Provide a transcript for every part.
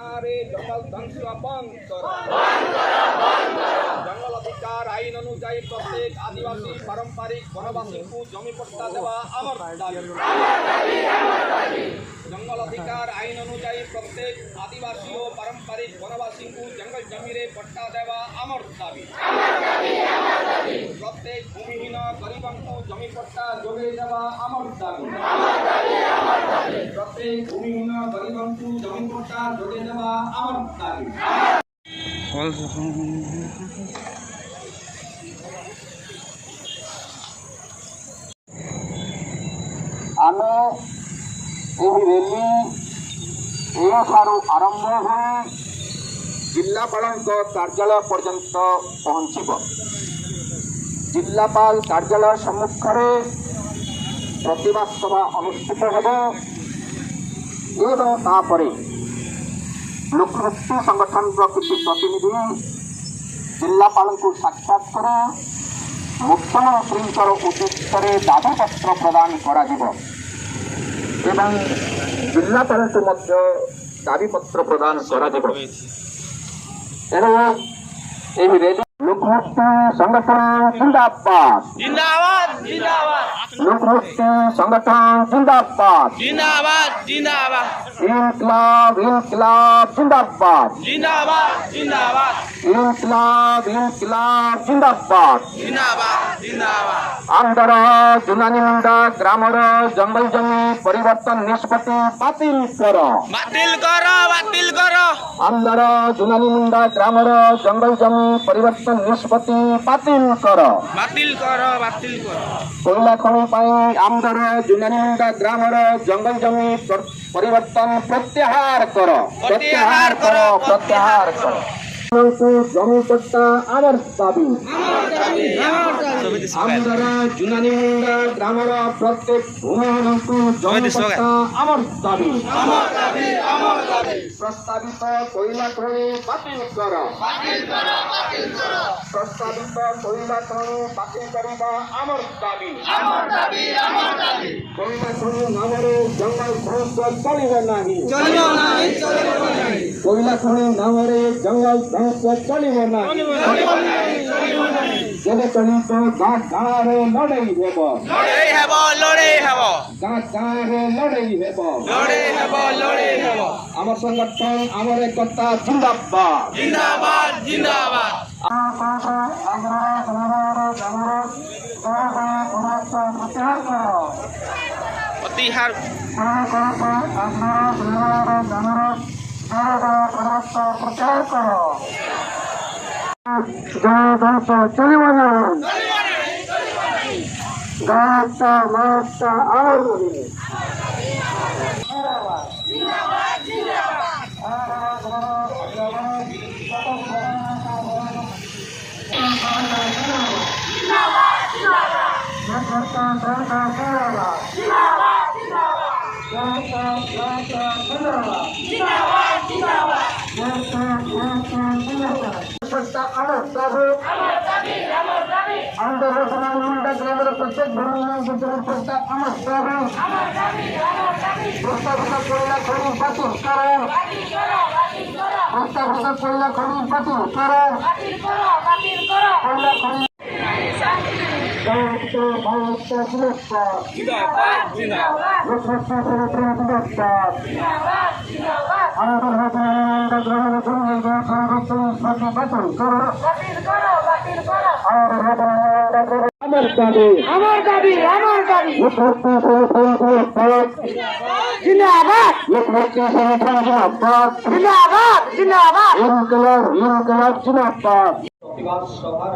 ଗାଁରେ ଜଙ୍ଗଲ ଧ୍ୱଂସ ବନ୍ଦ କର। ଜଙ୍ଗଲ ଅଧିକାର ଆଇନ ଅନୁଯାୟୀ ପ୍ରତ୍ୟେକ ଆଦିବାସୀ ପାରମ୍ପରିକ ବନବାସୀଙ୍କୁ ଜମି ପଟ୍ଟା ଦେବା ଆମର ଦାବି। ଜଙ୍ଗଲ ଅଧିକାର ଆଇନ ଅନୁଯାୟୀ ପ୍ରତ୍ୟେକ ଆଦିବାସୀ ଓ ପାରମ୍ପରିକ ବନବାସୀଙ୍କୁ ଜଙ୍ଗଲ ଜମିରେ ପଟ୍ଟା ଦେବା ଆମର ଦାବି। ପ୍ରତ୍ୟେକ ଭୂମିହୀନ ଗରିବଙ୍କୁ ଜମି ପଟ୍ଟା ଯୋଗାଇ ଦେବା ଆମର ଦାବି। ପ୍ରତ୍ୟେକ ଭୂମିହୀନ ଗରିବଙ୍କୁ ଜମି ପଟ୍ଟା ଯୋଗାଇ ଦେବା ଆମର ଦାବି। ଆମେ ଏହି ରେଲି ଏଠାରୁ ଆରମ୍ଭ ହୋଇ ଜିଲ୍ଲାପାଳଙ୍କ କାର୍ଯ୍ୟାଳୟ ପର୍ଯ୍ୟନ୍ତ ପହଞ୍ଚିବ। ଜିଲ୍ଲାପାଳ କାର୍ଯ୍ୟାଳୟ ସମ୍ମୁଖରେ ପ୍ରତିବାଦ ସଭା ଅନୁଷ୍ଠିତ ହେବ ଏବଂ ତାପରେ ଲୋକମୁକ୍ତି ସଂଗଠନର କିଛି ପ୍ରତିନିଧି ଜିଲ୍ଲାପାଳଙ୍କୁ ସାକ୍ଷାତ କରି ମୁଖ୍ୟମନ୍ତ୍ରୀଙ୍କର ଉଦ୍ଦେଶ୍ୟରେ ଦାବିପତ୍ର ପ୍ରଦାନ କରାଯିବ ଏବଂ ଜିଲ୍ଲାପାଳଙ୍କୁ ମଧ୍ୟ ଦାବିପତ୍ର ପ୍ରଦାନ କରାଯିବ। ଏଣୁ ଏହି ରେଲି ଲୋକମୁକ୍ତି ସଂଗଠନ ଜିନ୍ଦାବାଦ, जिंदाबाद जिंदाबाद ଲୋକମୁକ୍ତି ସଂଗଠନ ଜିନ୍ଦାବାଦ, जिंदाबाद जिंदाबाद ଇନକ୍ଲାବ ଇନକ୍ଲାବ ଜିନ୍ଦାବାଦ, जिंदाबाद जिंदाबाद ଇନକ୍ଲାବ ଇନକ୍ଲାବ ଜିନ୍ଦାବାଦ। जिंदाबाद जिंदाबाद ଆନ୍ଧ୍ର ଜୁନାନିମୁଣ୍ଡା ଗ୍ରାମର ଜଙ୍ଗଲ ଜମି ପରିବର୍ତ୍ତନ ନିଷ୍ପତ୍ତି ବାତିଲ କର। बातिल करो बातिल करो ଆନ୍ଧ୍ର ଜୁନାନିମୁଣ୍ଡା ଗ୍ରାମର ଜଙ୍ଗଲ ଜମି ପରିବର୍ତ୍ତନ ନିଷ୍ପତ୍ତି ବାତିଲ କର। बातिल करो बातिल करो କୋଇଲା ଖଣି ପାଇଁ ଆନ୍ଧ୍ର ଜୁନାନିମୁଣ୍ଡା ଗ୍ରାମର ଜଙ୍ଗଲ ଜମି ପରିବର୍ତ୍ତନ ପ୍ରତ୍ୟାହାର କର। ପ୍ରତ୍ୟାହାର କର ପ୍ରତ୍ୟାହାର କର। ଜମି ପଟ୍ଟା ଆମର ଦାବି। ଆନ୍ଧ୍ର ଜୁନାନିମୁଣ୍ଡା ଗ୍ରାମର ପ୍ରତ୍ୟେକ ଭୂମିହୀନଙ୍କୁ ଜମି ପଟ୍ଟା ଆମର ଦାବି। ପ୍ରସ୍ତାବିତ କୋଇଲା ଖଣି ବାତିଲ କର। ପ୍ରସ୍ତାବିତ କୋଇଲା ଖଣି ବାତିଲ କରିବା ଆମର ଦାବି। କୋଇଲା ଖଣି ନାମରେ ଜଙ୍ଗଲ ଧ୍ୱଂସ ଚଳିବ ନାହିଁ। କୋଇଲା ଖଣି ନାମରେ ଜଙ୍ଗଲ ଧ୍ୱଂସ ଚଳିବ ନାହିଁ। ଯେବେ ଚଳିତ ଗାଁ ଗାଁରେ ଲଢ଼େଇ ହେବ। लड़े हेबो लड़े हेबो ଗାଁ ଗାଁରେ ଲଢ଼େଇ ହେବ। लड़े हेबो लड़े हेबो ଆମର ସଂଗଠନ ଆମର ଏକତା ଜିନ୍ଦାବାଦ। जिंदाबाद जिंदाबाद प्रतिहार চলিব না। গাছটা মাছটা আমার আন্দোলন গ্রামের প্রত্যেক প্রস্তাব আমার দাবি। প্রস্তাবিত কোয়লা খনি বাতিল করো। প্রস্তাবিত কোয়লা খনি বাতিল করো। কোয়লা খনি আমার দাবি আমার দাবি আমার দাবি জিন্দাবাদ লোকমুক্তি সংগঠন জিন্দাবাদ জিন্দাবাদ জিন্দাবাদ ইনকলাব ইনকলাব জিন্দাবাদ। ପ୍ରତିବାଦ ସଭାର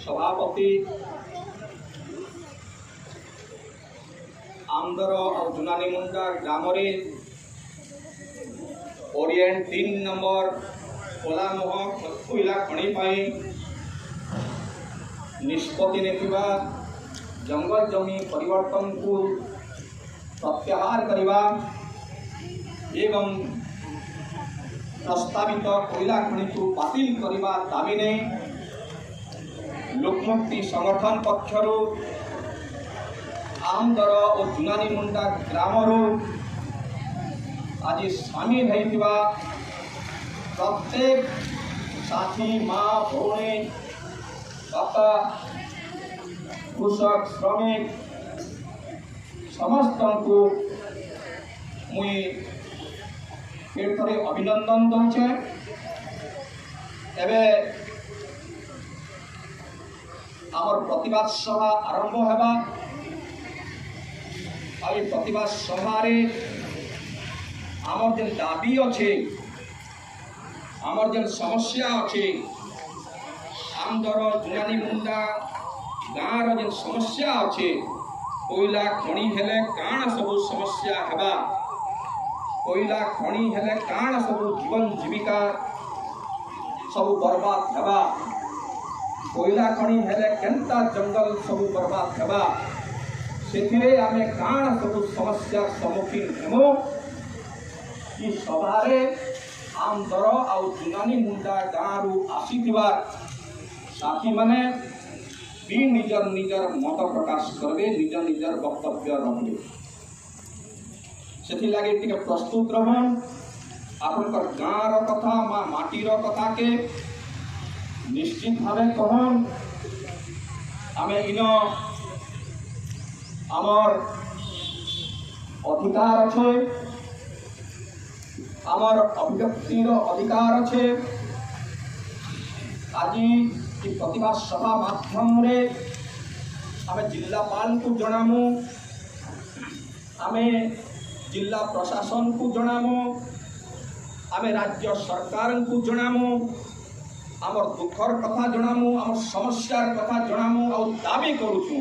ସଭାପତି ଆନ୍ଧ୍ର ଆଉ ଜୁନାନିମୁଣ୍ଡା ଗ୍ରାମରେ ଓରିଏଣ୍ଟ 3 ନମ୍ବର କୋଲାମୁହ କୋଇଲା ଖଣି ପାଇଁ ନିଷ୍ପତ୍ତି ନେଇଥିବା ଜଙ୍ଗଲ ଜମି ପରିବର୍ତ୍ତନକୁ ପ୍ରତ୍ୟାହାର କରିବା ଏବଂ ପ୍ରସ୍ତାବିତ କୋଇଲା ଖଣିକୁ ବାତିଲ କରିବା ଦାବି ନେଇ ଲୋକମୁକ୍ତି ସଂଗଠନ ପକ୍ଷରୁ ଆନ୍ଧ୍ର ଓ ଜୁନାନିମୁଣ୍ଡା ଗ୍ରାମରୁ ଆଜି ସାମିଲ ହୋଇଥିବା प्रत्येक साथी माँ भौणी बापा कृषक श्रमिक समस्त को मुई फिर थोड़े अभिनंदन दूचे। एबे आमर प्रतिवाद सभा आरंभ होगा। प्रतिवाद सभारे आमर जेन दाबी अच्छे आमर जेन समस्या अच्छे आमदर जुनानी मुंडा गाँव जेन समस्या अच्छे कोयला खणी हेले काण सब समस्या हेबा कोयला खणी हेले काण सब जीवन जीविका सब बर्बाद हेबा कोयला खणी हेले केंता जंगल सब बर्बाद हेबा सेथिरे आमे काण सब समस्या सम्मुखीन हेमो कि सभारे आमदर आउ जुनानी मुंडा गाँव आसीथिबा साथी माने भी निजर निजर मत प्रकाश करबे निजर निजर वक्तव्य रखबे सेथि लागे टिके प्रस्तुत रहन आपनकर गाँव कथा मा माटीर कथा के निश्चित भावे कहन आमे इन आमर अधिकार अच्छे आमर अभिव्यक्तिर अधिकार अच्छे आज प्रतिभा सभा माध्यम रे आमे जिलापाल को जनामु आमे जिला प्रशासन को जनामु आमे राज्य सरकार को जनामु आमर दुखर कथा जनामु आमर समस्यार कथा जनामु और दाबी करूछु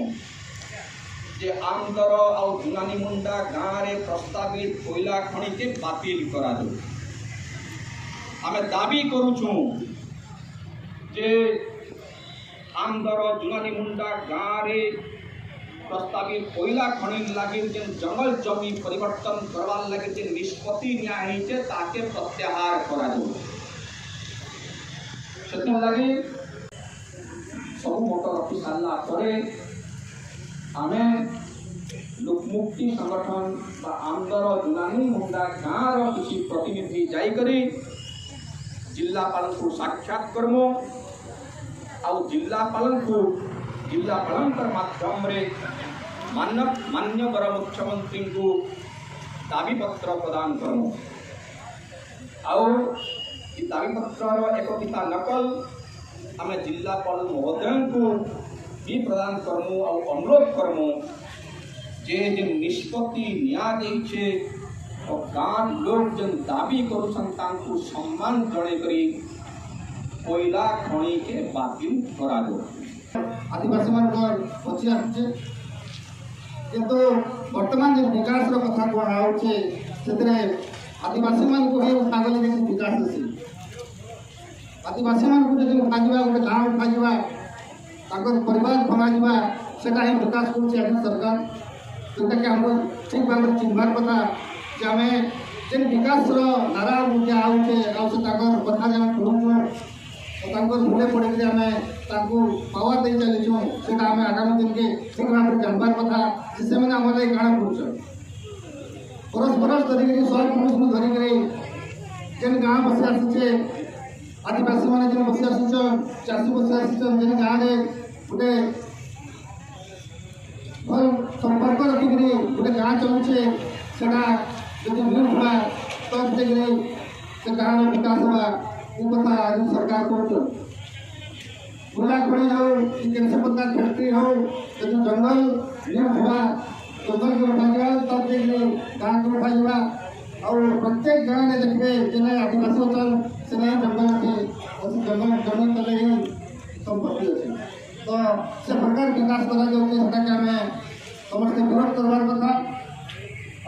जे आमदर और जुनानी मुंडा गाँव रे प्रस्तावित कोयला खनि के बातिल करा दो। आमे दाबी करूछु जे आमदर जुनानी मुंडा गाँव रे प्रस्तावित कोयला खनि लगे जेन जंगल जमी परिवर्तन करवार लगे जेन निष्पत्ति निया हेचे ताके प्रत्याहार करा दो। सेति लगे सब मोटर रखी सारला परे आमे लोकमुक्ति संगठन बा आमदर जुनानी मुंडा गाँव किसी प्रतिनिधि जाइकरी जिलापाल को साक्षात करमो आउ जिलापाल माध्यम रे मान्यवर मुख्यमंत्री को दाबी पत्र प्रदान करमो आउ दाबी पत्र एक पिता नकल आमे जिलापाल महोदय को भी प्रदान करमु और अनुरोध करमु जे निष्पत्ति नियादेछे और गाँव लोग जन दाबी करुछन तांकु सम्मान जणे करी कोयला खनि के बातिल करा दो। आदिवासी मान पची आसे किंतु वर्तमान जो विकास कथा कहुचे से आदिवासी मान को भी उठागले जैसे विकास अच्छी आदिवासी मान को जो उठा गोटे गाँव उठा परिवार भंगा सेटा ही विकास करुचे सरकार जोटा कि हम ठीक भाव में चिन्हबार कथा जे आम जेन विकास नारा मुझे आउचे कथा जब पढ़ुचु भूले पड़े आम पावर दे चलीचु से आगामी दिन के ठीक भाव में जानबार कथा से आम काण करुच बरस बरस धरिक 100 पुरुष धरिक जेन गाँव बसी आसुचे आदिवासी मैंने जो बसी आसुचन चाषी बसी आसुचन जेन गाँव में गोटे भल संपर्क रखिक गोटे गाँ चलुचे से मिलूला तब से गाँव विकास हुआ कथा आज सरकार कर बुला खड़ी हो कैसे प्रकार फैक्ट्री हो जंगल न्यूज हुआ जंगल को उठा तब से गाँव को उठा और प्रत्येक गाँव में देखिए जिन्हें आदिवासी अचल से जंगल अच्छे जंगल जमीन तले ही संपत्ति अच्छे तो से प्रकार विकास करा जाऊँगी आम समस्त विरोध करवार कथा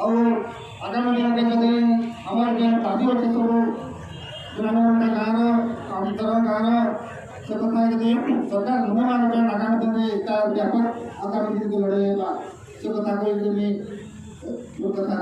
और आगामी दिन के जब आम जो दाबी अच्छे सब गाँव आमतर गाँव से कथा सरकार नुमान आगामी दिन में व्यापक आगामी दिन के लड़े से कथा कथा